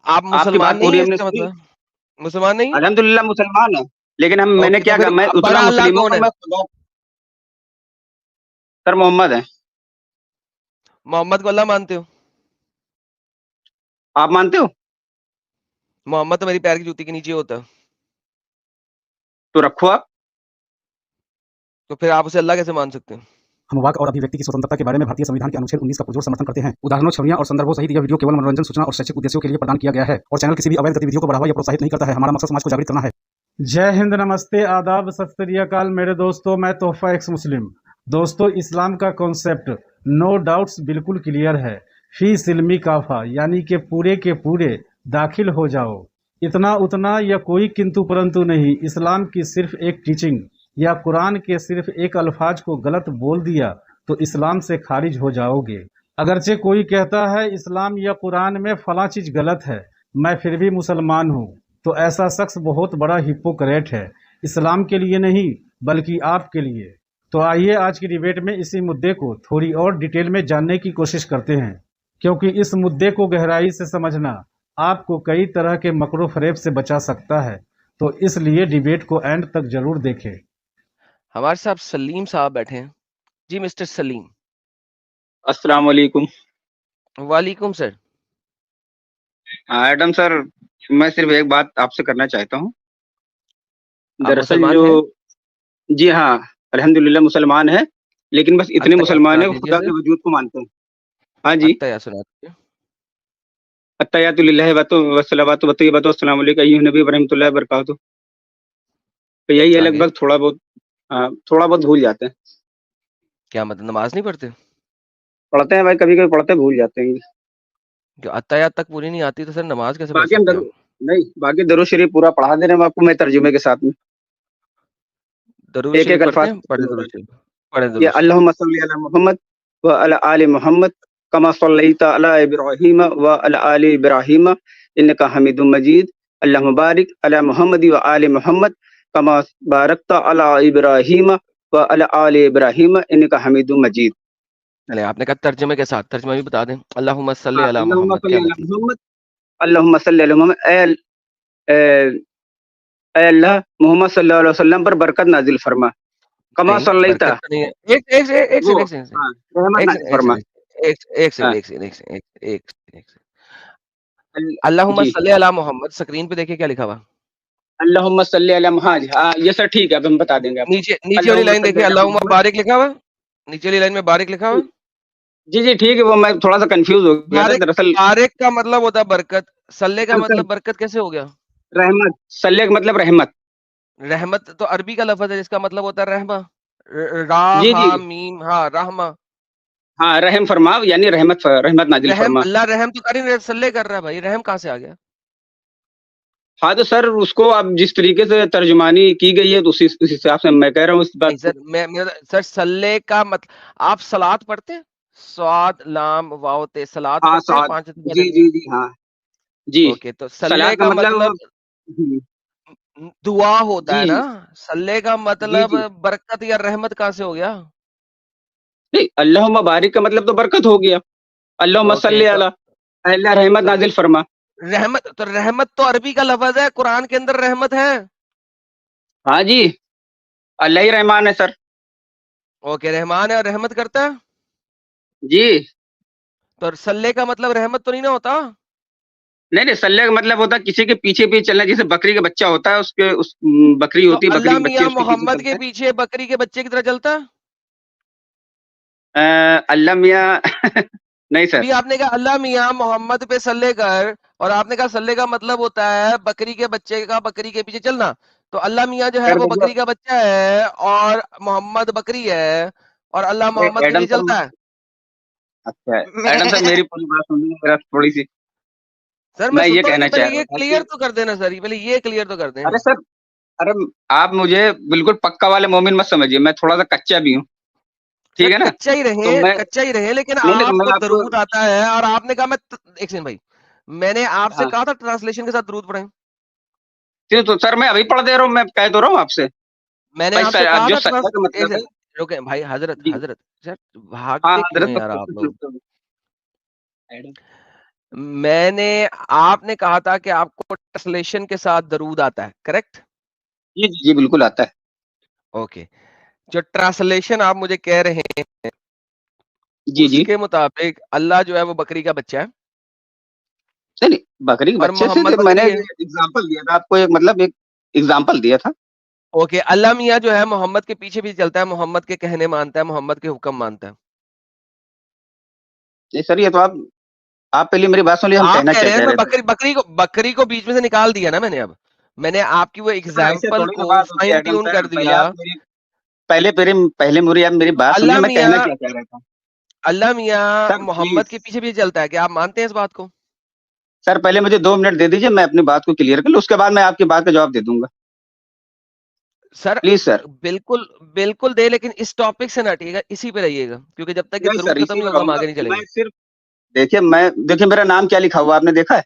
आप आपकी मुसलमान बात नहीं पूरी है हमने इसका सुनी। मतलब? मुसलमान नहीं है? अल्हम्दुलिल्लाह मुसलमान है, लेकिन मैंने ओके, तो क्या फिर कहा, मैं उतना बड़ा अल्लाह मुस्लिम हूँ कौन कि है? मैं खुदा सर मोहम्मद है। मोहम्मद को अल्लाह मानते हो? आप मानते हो? मोहम्मद तो मेरी पैर की जूती के नीचे होता है। तो रखो आप। तो फिर आप उसे अल्लाह कैसे मान सकते हैं? हम वाक और अभिव्यक्ति की स्वतंत्रता के बारे में भारतीय संविधान के अनुच्छेद 19 का पुरजोर समर्थन करते हैं। उदाहरणों, छवियां और संदर्भों सहित यह वीडियो केवल मनोरंजन, सूचना और शैक्षिक उद्देश्यों के लिए प्रदान किया गया है और चैनल किसी भी अवैध गतिविधियों को बढ़ावा या प्रोत्साहित नहीं करता है। हमारा मकसद समाज को जागृत करना है। जय हिंद, नमस्ते, आदाब, सत श्री अकाल मेरे दोस्तों, मैं तोहफा एक्स मुस्लिम। दोस्तों, इस्लाम का कॉन्सेप्ट नो डाउट्स बिल्कुल क्लियर है। फी सिल्मी काफा, यानी कि पूरे के पूरे दाखिल हो जाओ। इतना उतना या कोई किंतु परंतु नहीं। इस्लाम की सिर्फ एक टीचिंग या कुरान के सिर्फ एक अल्फाज को गलत बोल दिया तो इस्लाम से खारिज हो जाओगे। अगरचे कोई कहता है इस्लाम या कुरान में फला चीज गलत है, मैं फिर भी मुसलमान हूँ, तो ऐसा शख्स बहुत बड़ा हिपोक्रेट है। इस्लाम के लिए नहीं बल्कि आपके लिए। तो आइए आज की डिबेट में इसी मुद्दे को थोड़ी और डिटेल में जानने की कोशिश करते हैं, क्योंकि इस मुद्दे को गहराई से समझना आपको कई तरह के मकरो फरेब से बचा सकता है। तो इसलिए डिबेट को एंड तक जरूर देखें। हमारे साथ सलीम साहब बैठे हैं। जी मिस्टर सलीम। अस्सलाम वालेकुम। वालेकुम सर। एडम सर, मैं सिर्फ एक बात आपसे करना चाहता हूँ। आप दरअसल मुसलमान जो हैं? जी हाँ, अल्हम्दुलिल्लाह मुसलमान है, लेकिन बस इतने अत्तहियात मुसलमान सुना है, दीजिए खुदा सर। के वजूद को मानते हैं। हाँ जी। अत्तहियात सुना दीजिए। अत्तहियातु लिल्लाहि वस्सलावातु वत्तय्यिबातु अस्सलामु अलैका अय्युहन नबी व रहमतुल्लाहि व बरकातुहू। तो यही है आगे लगभग, थोड़ा बहुत भूल जाते हैं। क्या मतलब नमाज नहीं पढ़ते? पढ़ते हैं भाई, कभी-कभी पढ़ते हैं, भूल जाते हैं। जो अत्तहियात तक पूरी नहीं आती तो सर नमाज कैसे पढ़ बाकी हम सकते हैं दरू आप? नहीं, बाकी दरूद शरीफ पूरा पढ़ा दे रहे हैं आपको, मैं तर्जुमे के साथ में। दरूद एक-एक शरीफ पढ़ते अल्फाज हैं? पढ़े दरूद शरीफ। पढ़े या दरूद शरीफ। अल्लाहुम्मा सल्ली अला मुहम्मद व अला आलि मुहम्मद कमा सल्लैता अला इब्राहीम व अला आलि इब्राहीम इन्नका हमीदुम मजीद। अल्लाहुम्मा बारिक अला मुहम्मद व आलि मुहम्मद कमा बारकता अला इब्राहीम व अला आलि इब्राहीम इन्नका हमीदुम मजीद। चले, आपने कहा तर्जुमे के साथ, तर्जुमा भी बता दें। अल्लाहुम्मा सल्ली हाँ, अला अल्लाहुम्मा मोहम्मद, सल्ली क्या अला मतलब? मुहम्मद, अल्लाहुम्मा सल्ली अला मुहम्मद। ऐ अल्लाह, मोहम्मद सल्लल्लाहु अलैहि वसल्लम पर बरकत नाजिल फरमा। कमा नहीं, सल्लैता, बरकत तो नहीं है। एक वो सेकंड, एक सेकंड, हाँ, रहमत एक नाजिल सेकंड, एक फरमा। सेकंड, एक सेकंड, हाँ, एक सेकंड, एक सेकंड, एक सेकंड, एक सेकंड। अल अल्लाहुम्मा जी। सल्ली अला मोहम्मद, स्क्रीन पे देखिए क्या लिखा हुआ। अल्लाहुम्मा सल्ली अला हाँ, ये सर ठीक है, अब हम बता देंगे आपको। नीचे नीचे वाली अल्लाहुम्मा लाइन सल्ली देखिए, अला अल्लाहुम्मा मुहम्मद। बारिक लिखा हुआ। नीचे वाली लाइन में बारिक लिखा हुआ। जी, जी, ठीक है, वो मैं थोड़ा-सा कन्फ्यूज़ हो गया था बारिक दरअसल। बारिक का मतलब होता है बरकत, सल्ले का सर, मतलब बरकत कैसे हो गया? रहमत, सल्ले का मतलब रहमत। रहमत तो अरबी का लफ्ज़ है जिसका मतलब होता है रहमा। रा जी, हा जी। मीम हा रहमा। हाँ, रहम फरमा यानी रहमत नाज़िल रहम फरमा। अल्लाह रहम तो कर ही नहीं, सल्ले कर रहा है भाई, रहम कहाँ से आ गया? हाँ, तो सर उसको अब जिस तरीके से तर्जुमानी की गई है, तो उस हिसाब से मैं कह रहा हूँ इस बात नहीं को। सर, मैं मेरा सर सल्ले का आप सलात पढ़ते हैं? स्वाद लाम वाव ते सलात हाँ, पढ़ते हैं साद 5 वक़्त जी, पढ़ेंगे। जी, जी, हाँ। जी, ओके, तो सल्ले सलात का का मतलब मतलब हुँ, दुआ होता है ना? जी, सल्ले का जी, मतलब जी। बरकत या रहमत कहाँ से हो गया? नहीं, अल्लाहुम्मा बारिक का मतलब तो बरकत हो गया। अल्लाहुम्मा ओके, सल्ली अला, अल्लाह रहमत तो नाज़िल फरमा। रहमत तो अरबी का लफ़्ज़ है, कुरान के अंदर रहमत है। हाँ जी, अल्लाह ही रहमान है सर। ओके, रहमान है और रहमत करता है? जी। तो सल्ले का मतलब रहमत तो नहीं ना होता? नहीं, नहीं, सल्ले का मतलब होता है किसी के पीछे-पीछे चलना, जैसे बकरी का बच्चा होता है, उसके बकरी तो होती है, बकरी अल्लाह के बच्चे मियाँ उसके पीछे मोहम्मद चलते के हैं। पीछे बकरी के बच्चे की तरह चलता है? अल्लाह मियाँ नहीं सर। अभी आपने कहा अल्लाह मियाँ मोहम्मद पे सल्ले कर, और आपने कहा सल्ले का मतलब होता है बकरी के बच्चे का बकरी के पीछे चलना। तो अल्लाह मियाँ जो है कर वो देखो बकरी का बच्चा है और मोहम्मद बकरी है, और अल्लाह मोहम्मद के एडम पीछे सर, चलता है। अच्छा, एडम सर मेरी पूरी बात सुनिए जरा थोड़ी-सी। सर मैं मैं ये सुनता हूँ, कहना लेकिन पहले चाह रहा ये था कि क्लियर तो कर देना सर, ये पहले ये क्लियर तो कर दें। अरे सर, अरे आप मुझे बिल्कुल पक्का वाले मोमिन मत समझिए, मैं थोड़ा-सा कच्चा भी हूँ, सर ठीक है ना? तो मैं कच्चा ही रहे, लेकिन नहीं, नहीं, तो आपको मैं आपको दरूद आता है और आपने कहा एक सेकंड भाई, मैंने आपसे हाँ, कहा था ट्रांसलेशन के साथ दरूद पढ़ें। तो सर मैं अभी पढ़ दे रहा हूँ, मैं कह तो रहा हूँ आपसे। मैंने भाई आपसे स कहा जो था सल्ला का एक मतलब है सेकंड, रुके भाई, हजरत जी, हजरत सर, हाँ, भागते क्यों हज़रत हैं यार आप लोग? मैंने आपने कहा था कि आपको ट्रांसलेशन के साथ दरूद आता है, करेक्ट? जी जी जी बिल्कुल आता है। ओके। जो ट्रांसलेशन आप मुझे कह रहे हैं, जी जी। उसके मुताबिक अल्लाह जो है वो बकरी का बच्चा है नहीं नहीं, बकरी के और बच्चे से मोहम्मद तो मैंने बकरी है। एग्जाम्पल दिया था आपको, एक मतलब एक एग्जाम्पल दिया था। ओके, अल्लाह मियाँ जो है मोहम्मद के पीछे भी चलता है, मोहम्मद के कहने मानता है, मोहम्मद के हुक्म मानता है। नहीं सर, ये तो आप पहले मेरी बात सुन लीजिए, हम आप कहना कह क्या रहे हैं चाह मैं रहे थे। बकरी को बीच में से निकाल दिया ना मैंने। अब मैंने आपकी वो सर ऐसे एग्जाम्पल थोड़ी ना को बात होती है फाइन अगम ट्यून सर, कर पहले दिया। आप मेरी पहले मेरी आप मेरी तो बात सुनिए, मैं कहना क्या चाह रहा था। अल्लाह मियाँ सर मोहम्मद प्लीज, के पीछे भी चलता है, क्या आप मानते हैं इस बात को? सर पहले मुझे 2 मिनट दे दीजिए, मैं अपनी बात को क्लियर कर लूँ, उसके बाद मैं आपकी बात का जवाब दे दूंगा। Sir please sir. बिल्कुल बिल्कुल दे, लेकिन इस टॉपिक से ना हटिएगा, इसी पे रहिएगा, क्योंकि जब तक ये नहीं दरूद सर, खत्म इसी नहीं में होगा हम रहूंगा। आगे नहीं मैं चलेंगे। सिर्फ देखिए मेरा नाम क्या लिखा हुआ आपने देखा है?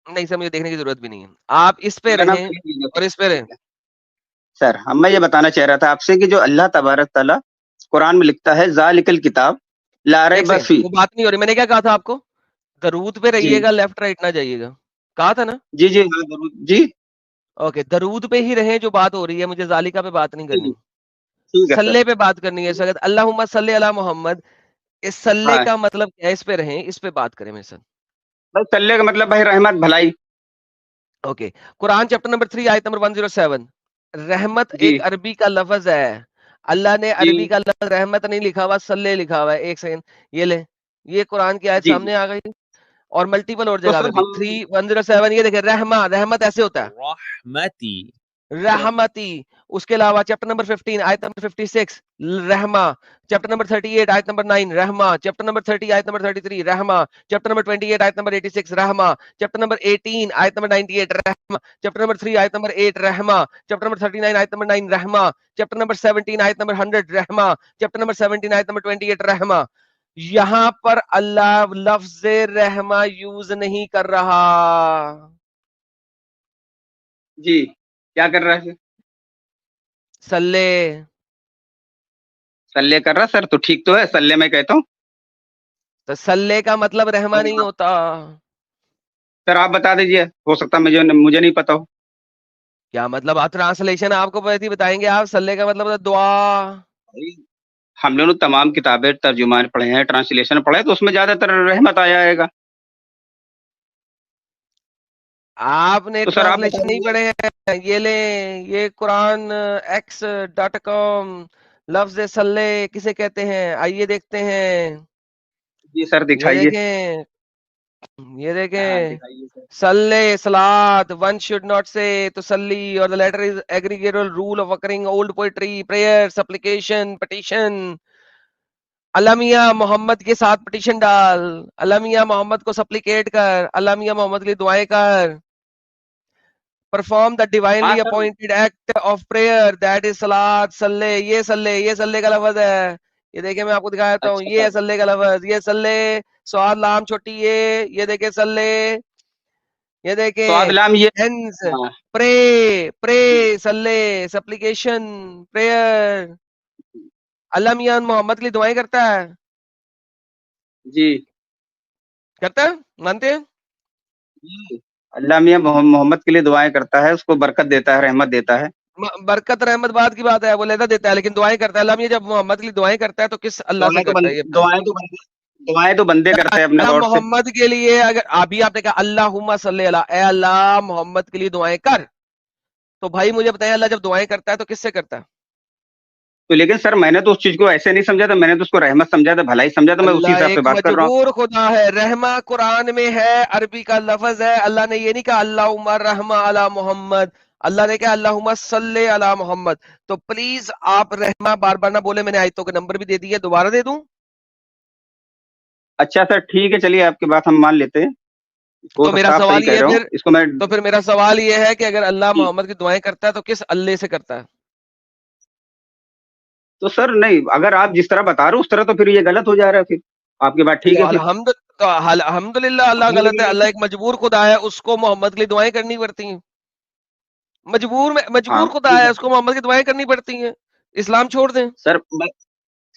नहीं सर, मुझे देखने की जरूरत भी नहीं है, आप इस पे मेरा नाम रहें तो लिख लीजिए और फिर। इस पे रहें। ठीक है सर, हम मैं ये बताना चाह रहा था आपसे कि जो अल्लाह तबारक ताला कुरान में लिखता है, जालिकल किताब ला एक रैब सेकंड, फी। वो बात नहीं हो रही, मैंने क्या कहा था आपको? दरूद पे जी रहिएगा, लेफ्ट राइट ना जाइएगा, कहा था ना? जी जी हाँ जरूर जी। ओके, दरूद पे ही रहें, जो बात हो रही है, मुझे जालिका पे बात नहीं जी करनी, ठीक है सर। सल्ले पे बात करनी है। सगत अल्लाहुम्मा सल्ले अला मोहम्मद, इस सल्ले हाँ का मतलब क्या है, इस पे रहें, इस पे बात करें मेरे साथ। भाई, सल्ले का मतलब भाई रहमत भलाई। ओके, कुरान चैप्टर नंबर 3 आयत नंबर 107। रहमत जी एक अरबी का लफ्ज है। अल्लाह ने जी अरबी का लफ्ज रहमत नहीं लिखा हुआ, सल्ले लिखा हुआ है। एक सेकंड, ये ले, ये कुरान की आयत जी सामने आ गई, और मल्टीपल और तो जगह सर पे भी। हम 3107, ये देखिए, रहमा, रहमत ऐसे होता है, रहमती। रहमती। उसके अलावा चैप्टर नंबर 15 आयत नंबर 56, रहमा। चैप्टर नंबर 38 आयत नंबर 9, रहमा। चैप्टर नंबर 30 आयत नंबर 33, रहमा। चैप्टर नंबर 28 आयत नंबर 86, रहमा। चैप्टर नंबर 18 आयत नंबर 98, रहमा। चैप्टर नंबर 3 आयत नंबर 8, रहमा। चैप्टर नंबर 39 आयत नंबर 9, रहमा। चैप्टर नंबर 17 आयत नंबर 100, रहमा। चैप्टर नंबर 17 आयत नंबर 28, रहमा। यहां पर अल्लाह लफ्ज रहमा यूज नहीं कर रहा। जी क्या कर रहा है? सल्ले। सल्ले कर रहा सर, तो ठीक तो है, सल्ले मैं कहता हूँ। तो सल्ले का मतलब रहमा नहीं होता। सर आप बता दीजिए, हो सकता है मुझे नहीं पता हो। क्या मतलब? आप ट्रांसलेशन आपको पता ही बताएंगे, आप सल्ले का मतलब होता है दुआ। भाई, हम लोगों ने तमाम किताबें तर्जुमान पढ़े हैं, ट्रांसलेशन पढ़े हैं, तो उसमें ज्यादातर रहमत आया आएगा। आपने तो सर आप बता ट्रांसलेशन नहीं दीजिए। पढ़े हैं? ये ले, ये कुरान x.com, लफ्ज सल्ले किसे कहते हैं, आइए देखते हैं। जी सर ये दिखाइए। देखें, ये हाँ देखें, दिखाइए सर। सल्ले सलात, वन शुड नॉट से तुसल्ली, और द लेटर इज एग्रीगेटल rule of occurring old poetry, prayer, supplication, petition. अल्लाह मियां मोहम्मद के साथ पिटिशन डाल, अल्लाह मियां मोहम्मद को सप्लिकेट कर, अल्लाह मियां मोहम्मद के लिए दुआएं कर। परफॉर्म द हाँ divinely sir. Appointed act of prayer, that is सलात। सल्ले, ये सल्ले का लफ्ज है। ये देखिए, मैं आपको दिखाता हूँ, अच्छा ये है सर। सल्ले का लफ्ज, ये सल्ले, स्वाद लाम छोटी, ये देखिए सल्ले, ये तो देखें, आदलाम ये। हेंस, हाँ प्रे, प्रे, जी सल्ले, सप्लिकेशन, प्रेयर। अल्लाह मियां मोहम्मद के लिए दुआएं करता है, जी करता है, मानते हैं? जी। अल्लाह मियां मोहम्मद के लिए दुआएं करता है, उसको बरकत देता है, रहमत देता है। बरकत रहमत बात की बात है, वो लेता देता है, लेकिन दुआएं करता है। अल्लाह मियां जब मोहम्मद के लिए दुआएं करता है तो किस अल्लाह से करता है, ये बताएं। दुआएं तो बंदे करते हैं अपने अल्लाह तौर से। मोहम्मद के लिए, अगर अभी आपने कहा अल्लाहुम्मा सल्ली अला, ए अल्लाह मोहम्मद के लिए दुआएं कर, तो भाई मुझे बताएं, अल्लाह जब दुआएं करता है तो किससे करता है? तो लेकिन सर मैंने तो उस चीज को ऐसे नहीं समझा था, मैंने तो उसको रहमत समझा था, भलाई समझा था, मैं उसी अल्लाह हिसाब से एक बात कर रहा हूँ। मजबूर खुदा है। रहमा कुरान में है, अरबी का लफ्ज है। अल्लाह ने ये नहीं कहा अल्लाहुम्मा रहमा अला मोहम्मद, अल्लाह ने कहा अल्लाहुम्मा सल्ले अला मोहम्मद। तो प्लीज आप रहमा बार बार ना बोले, मैंने आयतों का नंबर भी दे दिया, दोबारा दे दूं? अच्छा सर ठीक है, चलिए आपकी बात हम मान लेते हैं। हो तो मेरा सकता है आप सही सवाल कह ये है रहे हो, फिर, इसको मैं। तो फिर मेरा सवाल ये है कि अगर अल्लाह जी। मोहम्मद की दुआएं करता है तो किस अल्लाह से करता है? तो सर नहीं, अगर आप जिस तरह बता रहे हो उस तरह तो फिर ये गलत हो जा रहा है फिर। आपकी बात ठीक तो है फिर। अल्हम्दुलिल्लाह, अल्लाह गलत है? अल्लाह एक मजबूर खुदा है, उसको मोहम्मद के लिए दुआएं करनी पड़ती हैं। हाँ मजबूर खुदा ठीक है, है उसको मोहम्मद की दुआएं करनी पड़ती हैं। इस्लाम छोड़ दें? सर।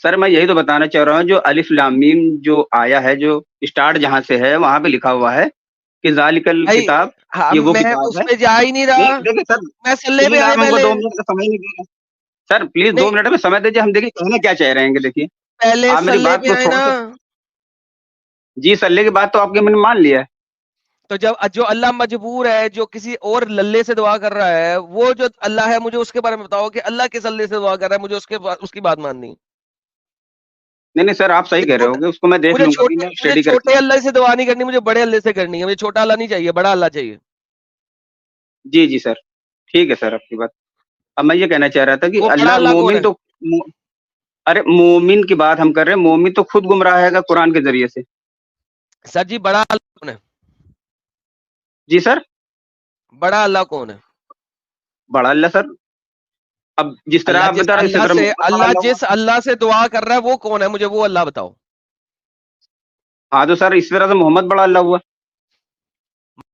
सर मैं यही तो बताना चाह रहा हूँ, जो अलिफ लाम मीम जो आया है, जो स्टार्ट जहाँ से है वहां पे लिखा हुआ है कि जालिकल भाई किताब, हम ये वो मैं किताब उस है। पे जा ही नहीं नहीं रहा, देखिए सर, मैं सल्ले पे प्लीज आए आप हमको पहले। 2 मिनट का समय नहीं दे रहे। सर प्लीज 2 नहीं, मिनट में समय दीजिए, हम देखिए कहना क्या चाह रहे हैं। देखिए पहले आप मेरी सल्ले बात पे को आए थोड़ा ना। सा, जी सल्ले की बात तो आपके मैंने मान लिया है। तो जब जो अल्लाह मजबूर है, जो किसी और लल्ले से दुआ कर रहा है, वो जो अल्लाह है, मुझे उसके बारे में बताओ कि अल्लाह किस अल्ले से दुआ कर रहा है, मुझे उसकी बात माननी। नहीं नहीं सर, आप सही कह रहे होगे, उसको मैं देख लूंगा, अभी मैं मुझे स्टडी करके। छोटे अल्लाह से दुआ नहीं करनी, मुझे बड़े अल्लाह से करनी है। मुझे छोटा अल्लाह नहीं चाहिए, बड़ा अल्लाह चाहिए। जी जी सर, ठीक है सर आपकी बात। अब मैं ये कहना चाह रहा था कि वो बड़ा अल्लाह अल्लाह कौन मोमिन है? तो अरे मोमिन की बात हम कर रहे हैं, मोमिन तो खुद गुमराह है कुरान के जरिए से। सर जी, बड़ा अल्लाह कौन है? जी सर, बड़ा अल्लाह कौन है? बड़ा अल्लाह सर, अब जिस तरह आप बता रहे हैं इसी तरह मोहम्मद बड़ा अल्लाह हुआ। जिस अल्लाह से दुआ कर रहा है वो कौन है, मुझे वो अल्लाह बताओ। हाँ तो सर इस तरह से मोहम्मद बड़ा अल्लाह हुआ।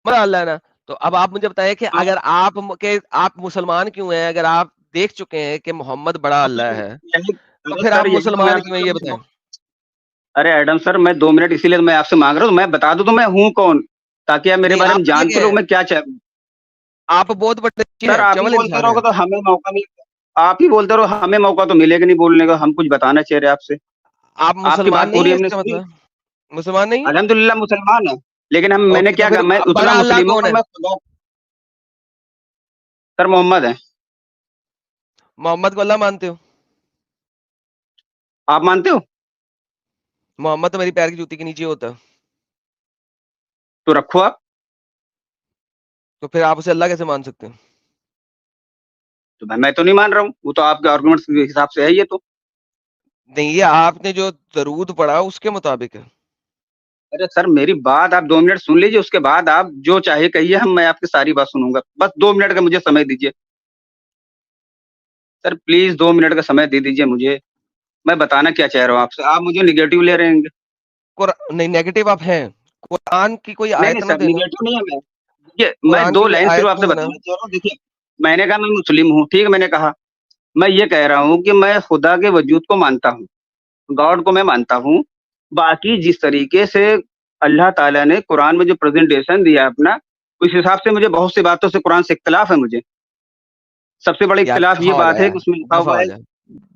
बड़ा अल्लाह है ना। तो अब आप मुझे बताएं कि हाँ, अगर आप मुसलमान क्यों हैं? अगर आप देख चुके हैं कि मोहम्मद बड़ा तो अल्लाह फिर है, यही, तो अरे फिर आप सर यही तो मैं मुसलमान आपसे क्यों हैं, कह ये रहा हूँ बताएं। अरे एडम सर, मैं 2 मिनट इसीलिए तो मैं आपसे मांग रहा हूँ, मैं बता दूं तो मैं हूँ कौन, ताकि आप मेरे नहीं, बारे आप में ये जान तो क्या लो है? मैं क्या चाह। आप बहुत बड़े सर हैं, आप ही चवल बोलते इंसान है। रहोगे तो हमें मौका मिल, आप ही बोलते रहो, हमें मौका तो मिलेगा नहीं बोलने का, हम कुछ बताना चाह रहे हैं आपसे। आप आपकी मुसलमान बात नहीं पूरी है, हमने इसका सुनी, मतलब मुसलमान नहीं है। अल्हम्दुलिल्लाह मुसलमान है, लेकिन हम मैंने ओके, तो क्या फिर कहा, मैं उतना बड़ा अल्लाह मुस्लिम हूँ कौन कि है? मैं खुदा, सर मोहम्मद है। मोहम्मद को अल्लाह मानते हो? आप मानते हो? मोहम्मद तो मेरी पैर की जूती के नीचे होता है। तो रखो आप। तो फिर आप उसे अल्लाह कैसे मान सकते हैं? तो मैं तो नहीं मान रहा हूँ, वो तो आपके आर्गुमेंट्स के हिसाब से है ये तो। नहीं, ये आपने जो दरूद पढ़ा उसके मुताबिक है। अरे सर मेरी बात आप 2 मिनट सुन लीजिए, उसके बाद आप जो चाहे कहिए, हम मैं आपकी सारी बात सुनूंगा, बस 2 मिनट का मुझे समय दीजिए। सर प्लीज 2 मिनट का समय दे दीजिए मुझे, मैं बताना क्या चाह रहा हूँ आपसे, आप मुझे निगेटिव ले रहे हैं। नहीं, नेगेटिव आप हैं। कुरान की कोई नहीं नहीं आयत ना सर, देना। निगेटिव नहीं है मैं, देखिए मैं कुरान की 2 कोई लाइन सिर्फ आयत आपसे तो देना। बताना चाह रहा हूँ। देखिए मैंने कहा मैं मुस्लिम हूँ, ठीक है, मैंने कहा मैं ये कह रहा हूँ कि मैं खुदा के वजूद को मानता हूँ, गॉड को मैं मानता हूँ। बाकी जिस तरीके से अल्लाह ताला ने कुरान में जो प्रेजेंटेशन दिया है अपना, उस हिसाब से मुझे बहुत सी बातों से कुरान से इख्तिलाफ है मुझे। सबसे बड़ा यार इख्तिलाफ ये दफा हो जा बात है यार, कि उसमें लिखा दफा हुआ हो है। जा,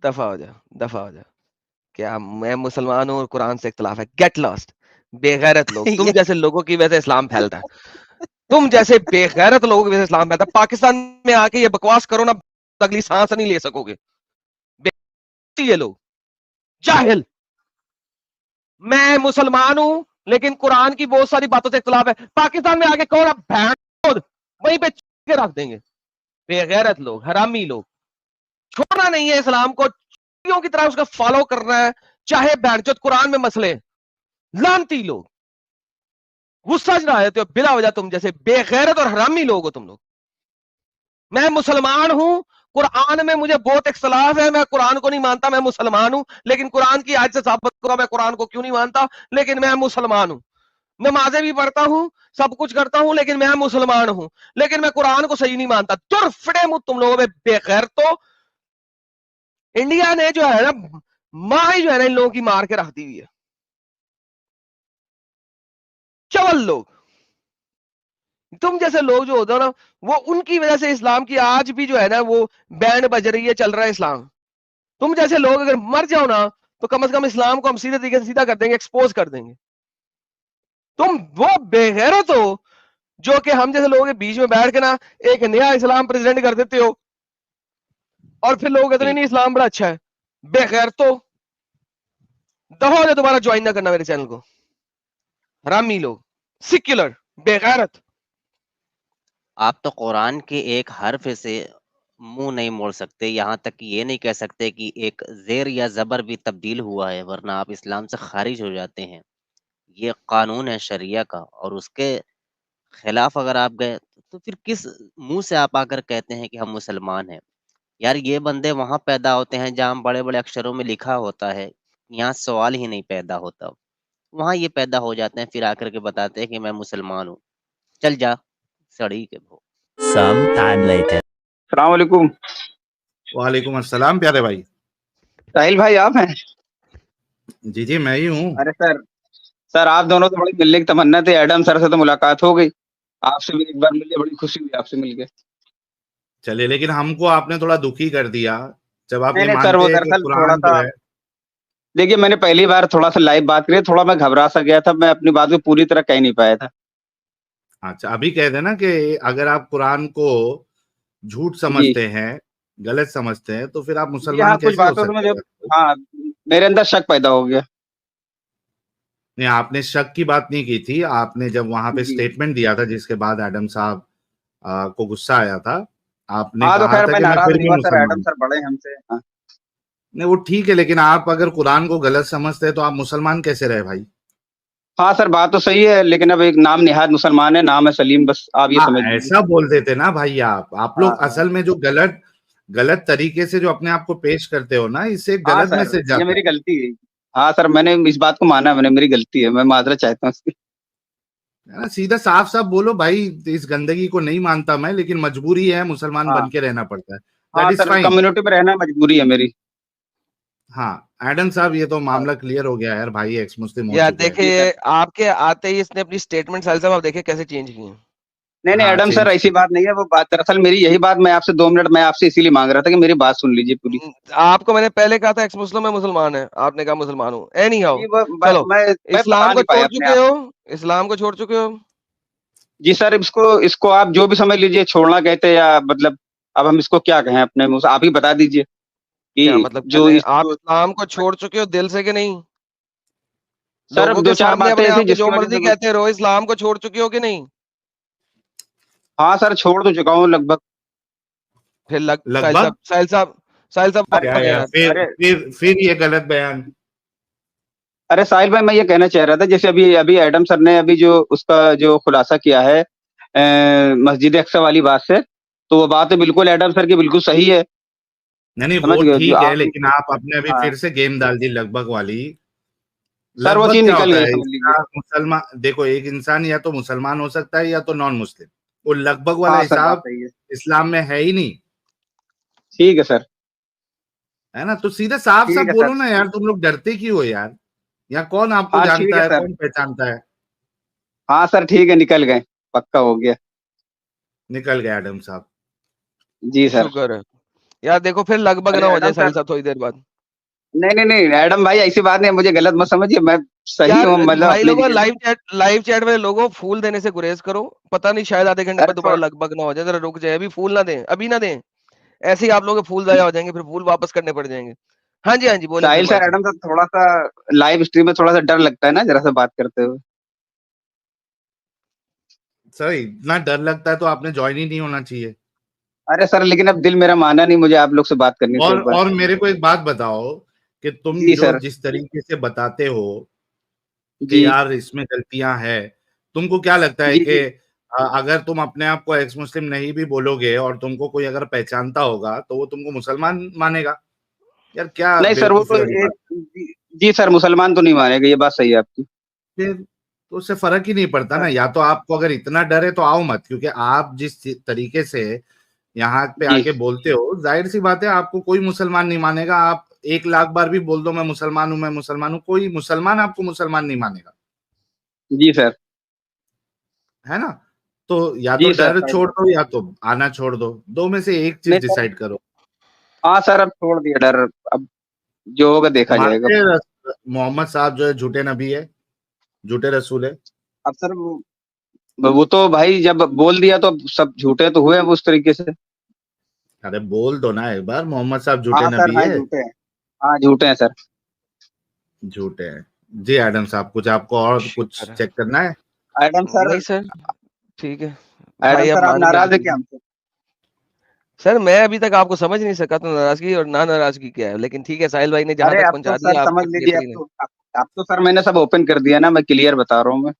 दफा हो जा, दफा हो जा। क्या मैं मुसलमान हूँ और कुरान से इख्तिलाफ है? Get lost. बेगैरत लोग, तुम ये जैसे लोगों की वजह से इस्लाम फैलता है। तुम जैसे बेगैरत लोगों की वजह से इस्लाम फैलता है। पाकिस्तान में आके ये बकवास करो ना, अगली सांस नहीं ले सकोगे। ये लोग जाहिल। मैं मुसलमान हूं, लेकिन कुरान की बहुत सारी बातों से इख्तिलाफ है। पाकिस्तान में आके कौन अब भैंस वहीं पे के रख देंगे। बेगैरत लोग, हरामी लोग। छोड़ना नहीं है इस्लाम को, चीटियों की तरह उसका फॉलो करना है, चाहे बैठजत कुरान में मसले। लानती लोग, गुस्सा चढ़ा देते हो बिला वजह। तुम जैसे बेगैरत और हरामी लोग हो तुम लोग। मैं मुसलमान हूं, कुरान में मुझे बहुत इख्तिलाफ है, मैं कुरान को नहीं मानता, मैं मुसलमान हूं। लेकिन कुरान की आयत से साबित करो मैं कुरान को क्यों नहीं मानता, लेकिन मैं मुसलमान हूं। नमाजें भी पढ़ता हूं, सब कुछ करता हूं, लेकिन मैं मुसलमान हूं। लेकिन मैं कुरान को सही नहीं मानता। तुरफड़े मुंह तुम लोगों में बेगैर। तो इंडिया ने जो है ना, मां ही जो है ना इन लोगों की मार के रख दी हुई है। चवल लोग, तुम जैसे लोग जो होते हो ना, वो उनकी वजह से इस्लाम की आज भी जो है ना वो बैंड बज रही है, चल रहा है इस्लाम। तुम जैसे लोग अगर मर जाओ ना, तो कम से कम इस्लाम को हम सीधे तरीके से सीधा कर देंगे, एक्सपोज कर देंगे। तुम वो बेगैरत हो जो कि हम जैसे लोगों के बीच में बैठ के ना एक नया इस्लाम प्रेजेंट कर देते हो, और फिर लोग कहते हैं नहीं इस्लाम बड़ा अच्छा है। बेगैर तो दफा हो जाए, दोबारा ज्वाइन ना करना मेरे चैनल को। हरामी लोग, सिक्युलर, बेगैरत। आप तो कुरान के एक हर्फ से मुंह नहीं मोड़ सकते, यहाँ तक कि ये नहीं कह सकते कि एक जेर या जबर भी तब्दील हुआ है, वरना आप इस्लाम से खारिज हो जाते हैं। ये कानून है शरिया का, और उसके खिलाफ अगर आप गए तो फिर किस मुंह से आप आकर कहते हैं कि हम मुसलमान हैं? यार ये बंदे वहां पैदा होते हैं जहाँ बड़े बड़े अक्षरों में लिखा होता है, यहाँ सवाल ही नहीं पैदा होता। वहां ये पैदा हो जाते हैं, फिर आकर के बताते हैं कि मैं मुसलमान हूँ। चल जा सड़ी के भो। Some time later. सलाम वालेकुम। वालेकुम अस्सलाम प्यारे भाई। साहिल भाई आप हैं? जी जी मैं ही हूँ। अरे सर, सर आप दोनों तो बड़ी मिलने की तमन्ना थी, एडम सर से तो मुलाकात हो गई, आपसे भी एक बार मिले, बड़ी खुशी हुई आपसे मिलके। चलिए, लेकिन हमको आपने थोड़ा दुखी कर दिया जब आप नहीं ये नहीं सर, वो मानते हैं कि दरअसल थोड़ा कुरान जो सा, है। देखिए मैंने पहली बार थोड़ा सा लाइव बात करी, थोड़ा मैं घबरा सा गया था, मैं अपनी बात को पूरी तरह कह नहीं पाया था। अच्छा, अभी कह देना कि अगर आप कुरान को झूठ जी समझते हैं, गलत समझते हैं, तो फिर आप जी हाँ, मुसलमान कुछ कैसे हो बातों से मुझे, सकते हैं? हाँ, मेरे अंदर शक पैदा हो गया। नहीं, आपने शक की बात नहीं की थी। आपने जब वहां पे जी स्टेटमेंट दिया था जिसके बाद एडम साहब को गुस्सा आया था, आपने हाँ, तो कहा खैर था मैं कि मैं नाराज फिर नहीं भी हुआ सर, एडम मुसलमान। सर बड़े हमसे। हाँ नहीं, वो ठीक है, लेकिन आप अगर कुरान को गलत समझते हैं तो आप मुसलमान कैसे रहे भाई? हाँ सर, बात तो सही है, लेकिन अब एक नाम निहाद मुसलमान है, नाम है सलीम, बस आप ये हाँ, समझ लीजिए। ऐसा बोल देते ना भाई। आप हाँ लोग हाँ असल में जो गलत गलत तरीके से जो अपने आप को पेश करते हो ना, इससे एक हाँ गलत सर, मैसेज ये जाता मेरी है। गलती है। हाँ सर, मैंने इस बात को माना, मैंने, मेरी गलती है, मैं माजरत चाहता हूँ इसकी। है ना? सीधा साफ साफ बोलो भाई, इस गंदगी को नहीं मानता मैं, लेकिन मजबूरी है, मुसलमान हाँ बन के रहना पड़ता है। दैट हाँ इज सर, फाइन। कम्युनिटी में रहना मजबूरी है मेरी। हाँ, एडम साहब, ये तो हाँ मामला क्लियर हो गया यार, भाई एक्स मुस्लिम हो या चुके हैं। जी सर। देखिए, आपके आते ही इसने अपनी स्टेटमेंट साहिल साहब आप देखिए कैसे चेंज की है। नहीं नहीं हाँ, एडम सर, चेंज ऐसी बात नहीं है, वो बात दरअसल मेरी यही बात, मैं आपसे 2 मिनट मैं आपसे इसीलिए मांग रहा था कि मेरी बात सुन लीजिए पूरी। आपको मैंने पहले कहा था एक्स मुस्लिम है, मुसलमान है, आपने कहा मुसलमान हूँ। एनी हाउ, जी वो चलो, मैं बता इस्लाम को नहीं पाया छोड़ अपने चुके आप हो, को। इस्लाम को छोड़ चुके हो। जी सर, इसको इसको आप जो भी समझ लीजिए, छोड़ना कहते हैं या मतलब, अब हम इसको क्या कहें अपने मुंह से, आप ही बता दीजिए क्या कि मतलब क्या जो कहें? इस आप जो, इस्लाम को छोड़ चुके हो दिल से कि नहीं? सर लोगों दो के चार सामने बातें अपने ऐसी आप को जो जिसकी वजह मर्जी से कहते रहो, इस्लाम को छोड़ चुके हो कि नहीं? हाँ सर, छोड़ तो चुका हूँ लगभग। फिर लगभग। साहिल साहब अरे क्या बक यार, यार। फिर अरे फिर फिर ये गलत बयान। अरे साहिल भाई, मैं ये कहना चाह रहा था, जैसे अभी अभी एडम सर ने अभी जो उसका जो खुलासा किया है मस्जिद अक्सा वाली बात से, तो वो बात तो बिल्कुल एडम सर की बिल्कुल सही है। नहीं नहीं, समझ वो गए जो ठीक है, आप, लेकिन आप अपने अभी हाँ फिर से गेम डाल दी लगभग वाली। सर, वो लगभग चीज क्या निकल होता गई है समझ लीजिए। इसका? मुसलमान देखो, एक इंसान या तो मुसलमान हो सकता है या तो नॉन मुस्लिम। वो लगभग वाला हाँ सर, बात हिसाब सही है। इस्लाम में है ही नहीं। ठीक है सर। है ना? तो सीधा साफ साफ ठीक है सर। बोलो ना यार, तुम लोग डरते क्यों हो यार? या कौन आपको हाँ ठीक जानता है है, सर। कौन पहचानता है? हाँ सर, ठीक है, निकल गए, पक्का हो गया। निकल गया एडम साहब। जी सर। शुक्र है यार। देखो फिर लगभग ना अरे हो एडम जाए साहिल सर, साहब थोड़ी देर बाद। नहीं नहीं नहीं एडम भाई, ऐसी बात नहीं, मुझे गलत मत समझिए, मैं सही यार हूँ, मतलब भाई अपनी लोगों, जगह पे। लाइव चैट वाले लोगों, फूल देने से गुरेज करो। पता नहीं शायद आधे घंटे अरे बाद दोबारा थोड़ा, लगभग ना हो जाए, जरा रुक जाए, अभी फूल ना दें, अभी ना दें। ऐसे ही आप लोगों के फूल जाया हो जाएंगे, फिर फूल वापस करने पड़ जाएंगे। हाँ जी, हाँ जी, बोले साहिल सलमान सर, जी। एडम सर, थोड़ा सा लाइव स्ट्रीम में थोड़ा सा डर लगता है ना, जरा सा बात करते हुए। सर, इतना डर लगता है तो आपने ज्वाइन ही नहीं होना चाहिए। अरे सर, लेकिन अब दिल मेरा माना नहीं, मुझे आप लोग से बात करनी थी एक बार। और मेरे को एक बात बताओ कि तुम जी जो सर। जिस तरीके से बताते हो कि जी यार इसमें गलतियां हैं, तुमको क्या लगता है जी कि जी। अगर तुम अपने आप को एक्स मुस्लिम नहीं भी बोलोगे और तुमको कोई अगर पहचानता होगा तो वो तुमको मुसलमान मानेगा? यार क्या नहीं सर, वो बेवकूफी तो वाली बात। जी सर, मुसलमान तो नहीं मानेगा, ये बात सही है आपकी। फिर तो उससे फर्क ही नहीं पड़ता ना। सर या तो आपको अगर इतना डर है तो आओ मत, क्योंकि आप जिस तरीके से यहाँ पे जी आके बोलते हो, जाहिर सी बात है आपको कोई मुसलमान नहीं मानेगा। आप 1 लाख बार भी बोल दो मैं मुसलमान हूँ, मैं मुसलमान हूँ, कोई मुसलमान आपको मुसलमान नहीं मानेगा। जी सर। है ना? तो या तो जी सर, डर साहिल छोड़ भाई। दो या तो आना छोड़ दो, दो में से एक चीज नहीं सर, डिसाइड करो। हाँ सर, अब छोड़ दिया डर, अब जो होगा देखा जाएगा। मानते हैं मोहम्मद साहब जो है झूठे नबी है, झूठे रसूल है? अब सर वो तो भाई जब बोल दिया तो सब झूठे तो हुए अब उस तरीके से। अरे बोल दो ना एक बार, मोहम्मद साहब झूठे हाँ सर, नबी हाँ है। झूठे हैं। हाँ झूठे हैं सर। झूठे हैं। जी एडम साहब, कुछ आपको और कुछ शुक्र है। चेक करना है? एडम सर, नहीं सर, ठीक है। एडम भाई अब सर, आप मान गए तो नाराज है ठीक क्या है। हमसे? सर मैं अभी तक आपको समझ नहीं सका तो नाराजगी और ना नाराजगी क्या है, लेकिन ठीक है, साहिल भाई ने जहां अरे तक अब तो पहुंचा सर दिया समझ आपके लीजिए, बेहतरीन है। अब तो सर मैंने सब ओपन कर दिया ना, मैं क्लियर बता रहा हूँ मैं।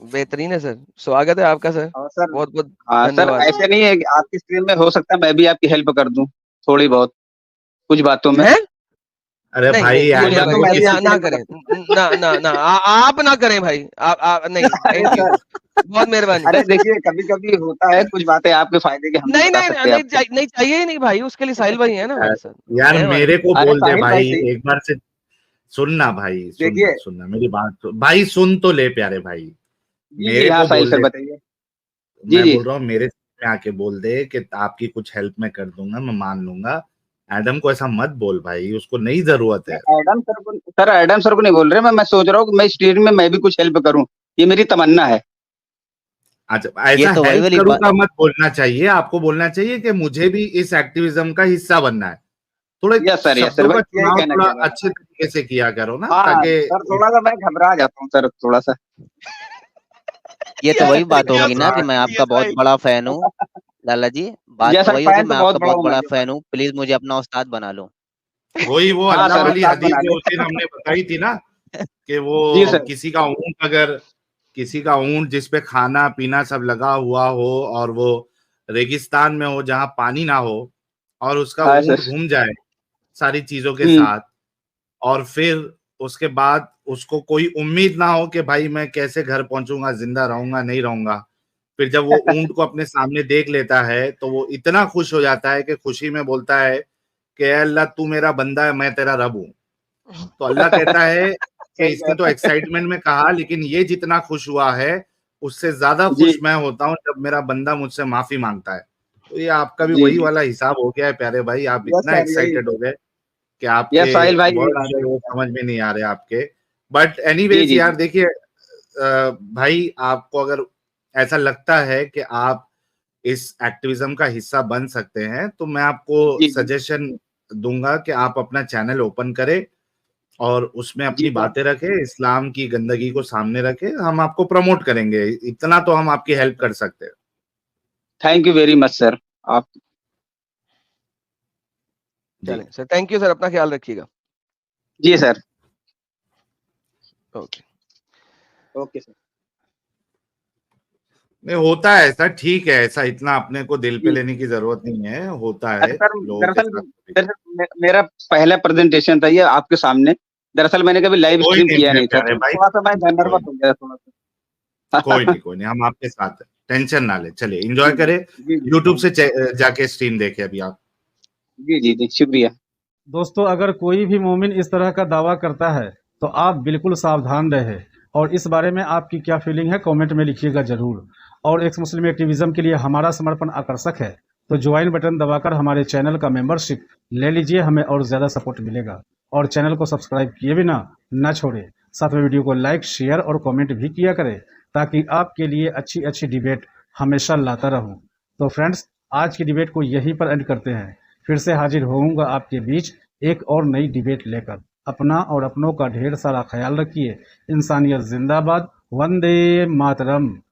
बेहतरीन है सर, स्वागत है आपका सर। और सर, बहुत बहुत हाँ सर, धन्यवाद। ऐसे नहीं है कि आपकी स्क्रीन में हो सकता है मैं भी आपकी हेल्प कर दूं, थोड़ी बहुत, कुछ बातों में, हैं? अरे नहीं भाई नहीं, ये कुछ मेहरबानी बातों एडम में को मैं भी ना किसी आपकी ना हेल्प करें। कर दूं। आप ना करें भाई, आप नहीं, अरे थैंक यू, सर, बहुत मेहरबानी। अरे देखिए, कभी कभी होता है, कुछ बातें आपके फायदे की हम नहीं नहीं बता नहीं सकते नहीं आपको। नहीं चाहिए ही नहीं भाई, उसके लिए साहिल भाई है ना हमारे साथ, यार है हमारे मेरे साथ। को अरे बोल दे साहिल भाई भाई, सही, एक बार से सुनना भाई, सुनना देखिए सुनना मेरी बात भाई, सुन तो ले प्यारे भाई। जी जी मेरे हाँ को साहिल बोल सर दे, बताइए। जी मैं जी बोल रहा हूँ मेरे में आके बोल दे कि आपकी कुछ हेल्प मैं कर दूंगा, मैं मान लूंगा। एडम को ऐसा मत बोल भाई, उसको नहीं जरूरत है। एडम सर को सर, एडम सर को नहीं बोल रहे, मैं सोच रहा हूँ कि मैं इस स्टेज में मैं भी कुछ हेल्प करूँ, ये मेरी तमन्ना है। अच्छा, ये ऐसा तो वही हेल्प वाली बात। करूंगा मत बोलना चाहिए, आपको बोलना चाहिए कि मुझे भी इस एक्टिविज्म का हिस्सा बनना है। थोड़े यस सर, शब्दों का बस यही चुनाव कहना थोड़ा चाह रहा अच्छे तरीके से किया करो ना, था। हाँ ताकि सर, थोड़ा सा मैं घबरा जाता हूँ सर, थोड़ा सा। ये तो वही बात क्या होगी ना कि बात मैं है आपका बहुत साहिल। बड़ा फैन हूँ। लाला जी, बात यस तो सर, वही होगी, फैन तो मैं बहुत आपका बड़ा बहुत हूँ मैं बड़ा भी सर। फैन हूँ। प्लीज मुझे अपना उस्ताद बना लो। वही वो हाँ अल्लाह सर, वाली उस्ताद हदीस बना जो दे। उस दिन हमने बताई थी ना, कि जी वो सर। किसी का ऊंट जिस पे खाना पीना सब लगा हुआ हो, और वो रेगिस्तान में हो जहां पानी ना हो, और उसका हाँ ऊंट सर। घूम जाए सारी चीजों के हम्म। साथ, और फिर उसके बाद उसको कोई उम्मीद ना हो कि भाई मैं कैसे घर पहुंचूंगा, जिंदा रहूंगा नहीं रहूंगा। फिर जब वो ऊंट को अपने सामने देख लेता है तो वो इतना खुश हो जाता है कि खुशी में बोलता है कि "ऐ अल्लाह, तू मेरा बंदा है, मैं तेरा रब हूँ"। तो अल्लाह कहता है कि सही कह इसने तो रहे एक्साइटमेंट में कहा, लेकिन ये जितना खुश हुआ है उससे ज्यादा हैं। जी खुश मैं होता हूँ जब मेरा बंदा मुझसे माफी मांगता है। तो ये आपका भी जी वही जी। वाला हिसाब हो गया है प्यारे भाई, आप यस इतना सर, यही। एक्साइटेड हो गए कि यस आपके साहिल भाई, यही वर्ड बात जो है है। वो समझ में नहीं आ रहे आपके। बट जी एनीवेज जी यार जी। देखिए, भाई आपको अगर ऐसा लगता है कि आप इस एक्टिविज्म का हिस्सा बन सकते हैं, तो मैं आपको जी जी। सजेशन दूंगा कि आप अपना चैनल ओपन करें और उसमें जी अपनी सर। बातें रखें, इस्लाम की गंदगी को सामने रखें, हम आपको प्रमोट करेंगे, इतना तो हम आपकी हेल्प कर सकते हैं। Thank you very much sir. आप। जी। चलें सर, थैंक यू सर, अपना ख्याल रखिएगा। जी सर। ओके। Okay sir. नहीं होता है ऐसा, ठीक है, ऐसा इतना अपने को दिल पे जी। लेने की जरूरत नहीं है, होता है अरे सर, लोगों के दरअसल साथ। दरअसल मेरा पहला प्रेजेंटेशन था ये आपके सामने। दरअसल मैंने कभी लाइव कोई स्ट्रीम नहीं किया मेरे नहीं था, प्यारे तो भाई, थोड़ा सा मैं कोई नर्वस नहीं, हो गया थोड़ा कोई सा। नहीं, कोई नहीं, हम आपके साथ हैं, टेंशन ना ले, चलिए एंजॉय जी करें। जी जी। यूट्यूब से जाके स्ट्रीम देखे अभी आप। जी जी जी, शुक्रिया। दोस्तों, अगर कोई भी मोमिन इस तरह का दावा करता है तो आप बिल्कुल सावधान रहें। और इस बारे में आपकी क्या फीलिंग है कमेंट में लिखिएगा जरूर। और एक्स मुस्लिम एक्टिविज्म के लिए हमारा समर्पण आकर्षक है, तो ज्वाइन बटन दबाकर हमारे चैनल का मेंबरशिप ले लीजिए, हमें और ज़्यादा सपोर्ट मिलेगा। और चैनल को सब्सक्राइब किए बिना ना छोड़ें, साथ में वीडियो को लाइक शेयर और कमेंट भी किया करें, ताकि आपके लिए अच्छी अच्छी डिबेट हमेशा लाता रहूं। तो फ्रेंड्स, आज की डिबेट को यहीं पर एंड करते हैं। फिर से हाजिर होऊंगा आपके बीच एक और नई डिबेट लेकर। अपना और अपनों का ढेर सारा ख्याल रखिए। इंसानियत जिंदाबाद। वंदे मातरम।